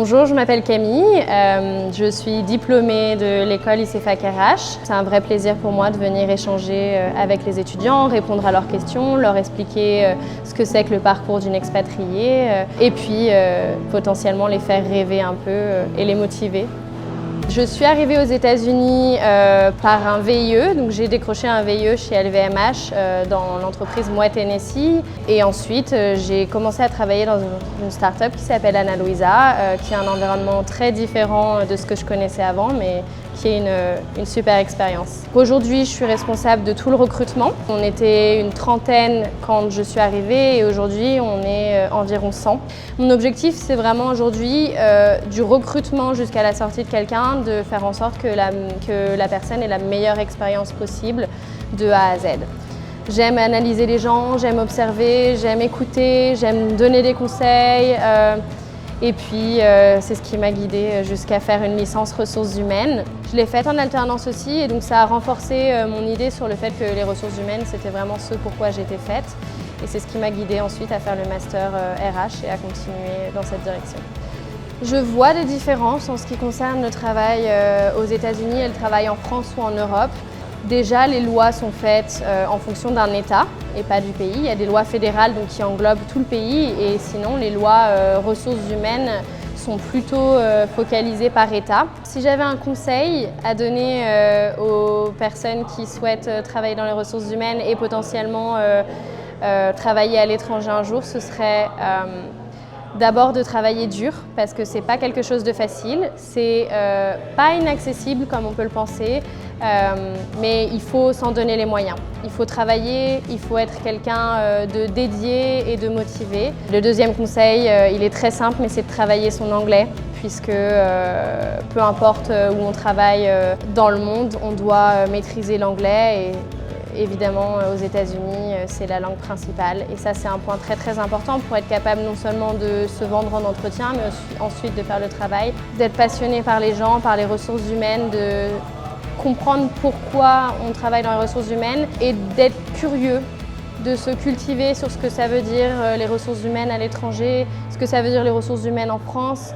Bonjour, je m'appelle Camille, je suis diplômée de l'école ICFAC RH. C'est un vrai plaisir pour moi de venir échanger avec les étudiants, répondre à leurs questions, leur expliquer ce que c'est que le parcours d'une expatriée et puis potentiellement les faire rêver un peu et les motiver. Je suis arrivée aux États-Unis par un VIE, donc j'ai décroché un VIE chez LVMH dans l'entreprise Moët Hennessy. Et ensuite, j'ai commencé à travailler dans une start-up qui s'appelle Ana Luisa, qui a un environnement très différent de ce que je connaissais avant, mais qui est une super expérience. Aujourd'hui, je suis responsable de tout le recrutement. On était une trentaine quand je suis arrivée et aujourd'hui, on est environ 100. Mon objectif, c'est vraiment aujourd'hui, du recrutement jusqu'à la sortie de quelqu'un, de faire en sorte que la personne ait la meilleure expérience possible de A à Z. J'aime analyser les gens, j'aime observer, j'aime écouter, j'aime donner des conseils. Et puis, c'est ce qui m'a guidée jusqu'à faire une licence ressources humaines. Je l'ai faite en alternance aussi et donc ça a renforcé mon idée sur le fait que les ressources humaines, c'était vraiment ce pourquoi j'étais faite. Et c'est ce qui m'a guidée ensuite à faire le master RH et à continuer dans cette direction. Je vois des différences en ce qui concerne le travail aux États-Unis et le travail en France ou en Europe. Déjà, les lois sont faites en fonction d'un État et pas du pays. Il y a des lois fédérales donc, qui englobent tout le pays et sinon les lois ressources humaines sont plutôt focalisées par État. Si j'avais un conseil à donner aux personnes qui souhaitent travailler dans les ressources humaines et potentiellement travailler à l'étranger un jour, ce serait d'abord de travailler dur parce que c'est pas quelque chose de facile, c'est pas inaccessible comme on peut le penser, mais il faut s'en donner les moyens. Il faut travailler, il faut être quelqu'un de dédié et de motivé. Le deuxième conseil, il est très simple, mais c'est de travailler son anglais puisque peu importe où on travaille dans le monde, on doit maîtriser l'anglais et évidemment, aux États-Unis, c'est la langue principale et ça, c'est un point très très important pour être capable non seulement de se vendre en entretien, mais ensuite de faire le travail, d'être passionné par les gens, par les ressources humaines, de comprendre pourquoi on travaille dans les ressources humaines et d'être curieux, de se cultiver sur ce que ça veut dire les ressources humaines à l'étranger, ce que ça veut dire les ressources humaines en France.